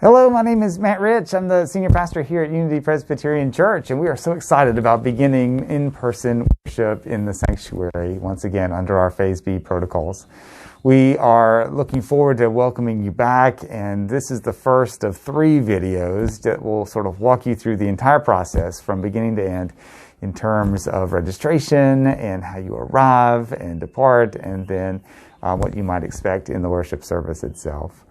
Hello, my name is Matt Rich. I'm the senior pastor here at Unity Presbyterian Church, and we are so excited about beginning in-person worship in the sanctuary, once again, under our Phase B protocols. We are looking forward to welcoming you back, and this is the first of 3 videos that will sort of walk you through the entire process from beginning to end in terms of registration and how you arrive and depart, and then what you might expect in the worship service itself.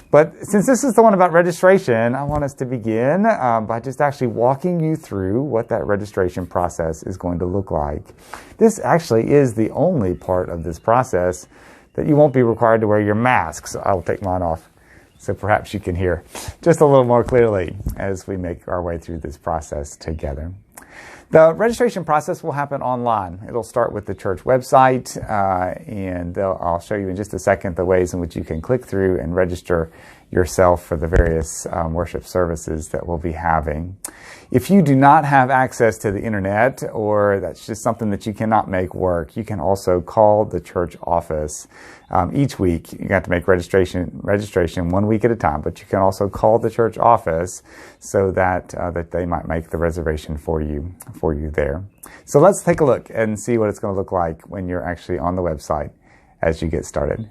But since this is the one about registration, I want us to begin by just actually walking you through what that registration process is going to look like. This actually is the only part of this process that you won't be required to wear your mask. So I'll take mine off so perhaps you can hear just a little more clearly as we make our way through this process together. The registration process will happen online. It'll start with the church website, and I'll show you in just a second the ways in which you can click through and register yourself for the various worship services that we'll be having. If you do not have access to the internet, or that's just something that you cannot make work, you can also call the church office. Each week, you have to make registration 1 week at a time, but you can also call the church office so that they might make the reservation for you there. So let's take a look and see what it's going to look like when you're actually on the website as you get started.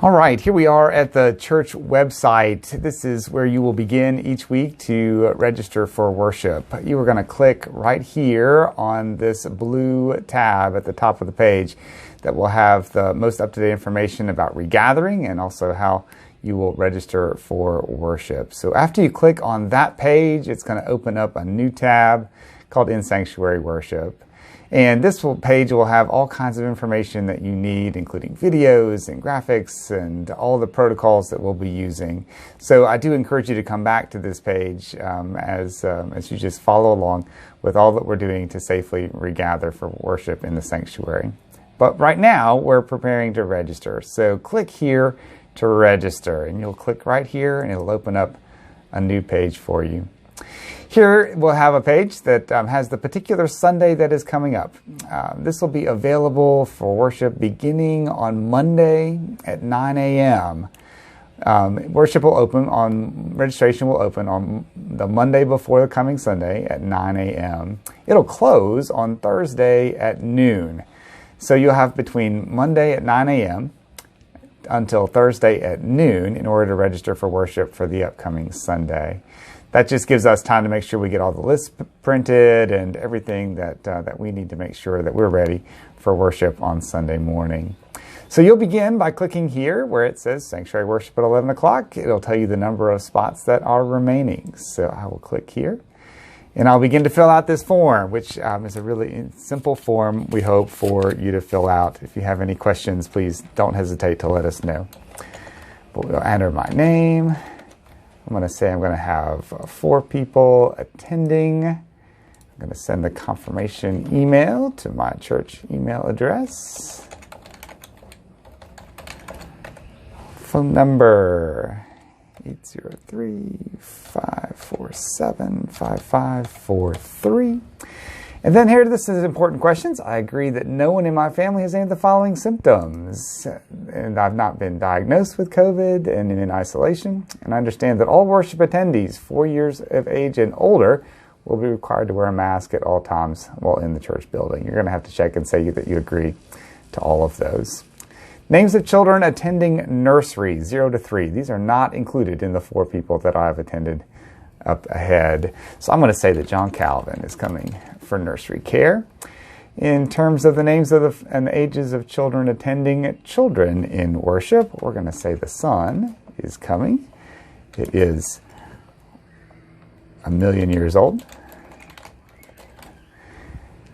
All right, here we are at the church website. This is where you will begin each week to register for worship. You are going to click right here on this blue tab at the top of the page that will have the most up-to-date information about Regathering and also how you will register for worship. So after you click on that page, it's going to open up a new tab called In Sanctuary Worship. And this page will have all kinds of information that you need, including videos and graphics and all the protocols that we'll be using. So I do encourage you to come back to this page as you just follow along with all that we're doing to safely regather for worship in the sanctuary. But right now, we're preparing to register. So click here to register, and you'll click right here, and it'll open up a new page for you. Here we'll have a page that has the particular Sunday that is coming up. This will be available for worship beginning on Monday at 9 a.m. Registration will open on the Monday before the coming Sunday at 9 a.m. It'll close on Thursday at noon. So you'll have between Monday at 9 a.m. until Thursday at noon in order to register for worship for the upcoming Sunday. That just gives us time to make sure we get all the lists printed and everything that we need to make sure that we're ready for worship on Sunday morning. So you'll begin by clicking here where it says Sanctuary Worship at 11 o'clock. It'll tell you the number of spots that are remaining. So I will click here, and I'll begin to fill out this form, which is a really simple form, we hope, for you to fill out. If you have any questions, please don't hesitate to let us know. But we'll enter my name. I'm going to say I'm going to have 4 people attending. I'm going to send the confirmation email to my church email address. Phone number 803-547-5543. And then here, this is important questions. I agree that no one in my family has any of the following symptoms. And I've not been diagnosed with COVID and in isolation. And I understand that all worship attendees 4 years of age and older will be required to wear a mask at all times while in the church building. You're going to have to check and say that you agree to all of those. Names of children attending nursery 0 to 3. These are not included in the 4 people that I've attended up ahead. So I'm going to say that John Calvin is coming for nursery care. In terms of the names of and the ages of children attending children in worship, we're going to say the son is coming. It is 1,000,000 years old.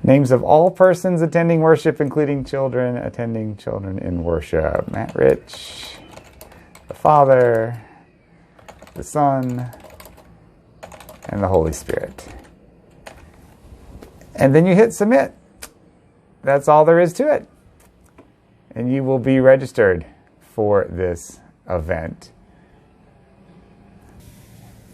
Names of all persons attending worship, including children attending children in worship. Matt Rich, the Father, the Son, and the Holy Spirit. And then you hit submit. That's all there is to it. And you will be registered for this event.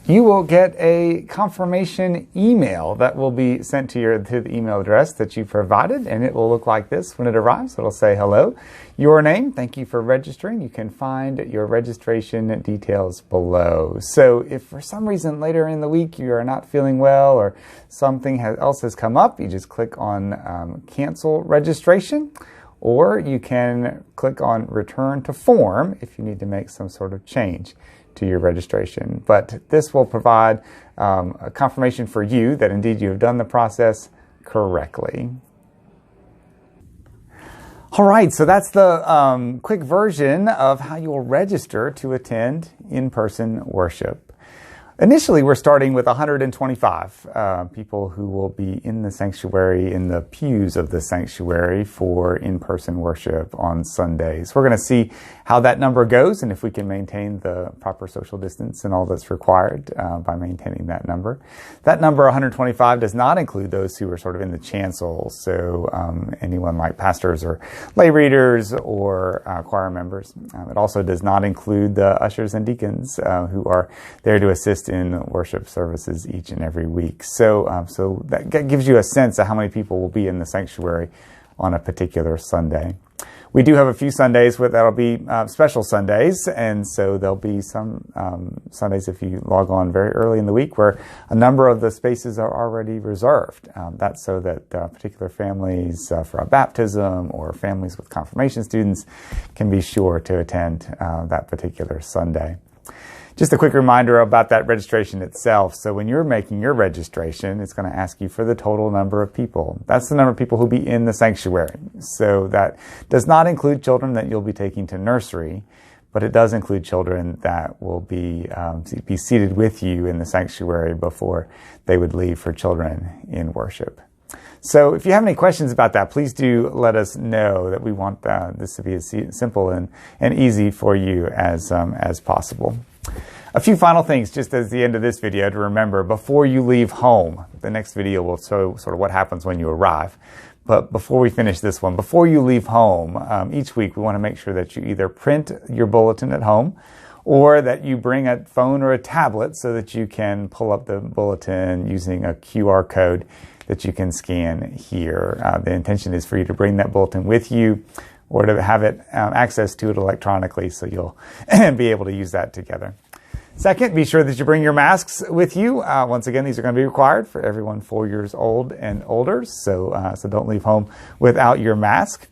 you will get a confirmation email that will be sent to the email address that you provided, and it will look like this when it arrives. It'll say, hello, your name, thank you for registering. You can find your registration details below. So if for some reason later in the week you are not feeling well or something else has come up, you just click on cancel registration, or you can click on return to form if you need to make some sort of change to your registration. But this will provide a confirmation for you that indeed you have done the process correctly. All right, so that's the quick version of how you will register to attend in-person worship. Initially, we're starting with 125 people who will be in the sanctuary, in the pews of the sanctuary for in-person worship on Sundays. We're going to see how that number goes and if we can maintain the proper social distance and all that's required by maintaining that number. That number, 125, does not include those who are sort of in the chancel, so anyone like pastors or lay readers or choir members. It also does not include the ushers and deacons who are there to assist in worship services each and every week. So that gives you a sense of how many people will be in the sanctuary on a particular Sunday. We do have a few Sundays that'll be special Sundays, and so there'll be some Sundays if you log on very early in the week where a number of the spaces are already reserved. That's so that particular families for a baptism or families with confirmation students can be sure to attend that particular Sunday. Just a quick reminder about that registration itself. So when you're making your registration, it's going to ask you for the total number of people. That's the number of people who will be in the sanctuary. So that does not include children that you'll be taking to nursery, but it does include children that will be seated with you in the sanctuary before they would leave for children in worship. So if you have any questions about that, please do let us know. That we want this to be as simple and easy for you as possible. A few final things just as the end of this video to remember before you leave home. The next video will show sort of what happens when you arrive. But before we finish this one, before you leave home, each week we want to make sure that you either print your bulletin at home or that you bring a phone or a tablet so that you can pull up the bulletin using a QR code that you can scan here. The intention is for you to bring that bulletin with you or to have it access to it electronically so you'll be able to use that together. Second, be sure that you bring your masks with you. Once again, these are going to be required for everyone 4 years old and older, so don't leave home without your mask.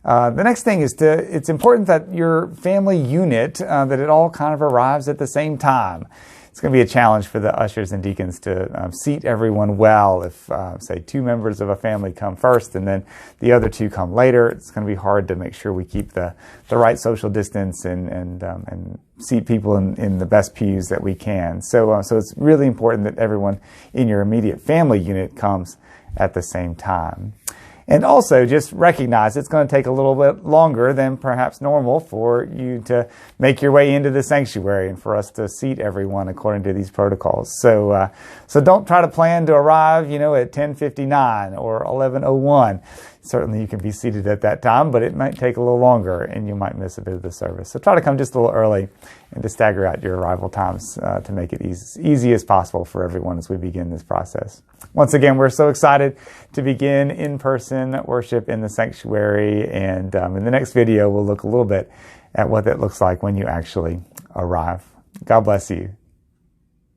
The next thing is it's important that your family unit, that it all kind of arrives at the same time. It's going to be a challenge for the ushers and deacons to seat everyone well. If, say, 2 members of a family come first and then the other 2 come later, it's going to be hard to make sure we keep the right social distance and seat people in the best pews that we can. So it's really important that everyone in your immediate family unit comes at the same time. And also just recognize it's going to take a little bit longer than perhaps normal for you to make your way into the sanctuary and for us to seat everyone according to these protocols. So don't try to plan to arrive, at 10:59 or 11:01. Certainly you can be seated at that time, but it might take a little longer and you might miss a bit of the service. So try to come just a little early and to stagger out your arrival times to make it easy as possible for everyone as we begin this process. Once again, we're so excited to begin in-person worship in the sanctuary, and in the next video we'll look a little bit at what that looks like when you actually arrive. God bless you.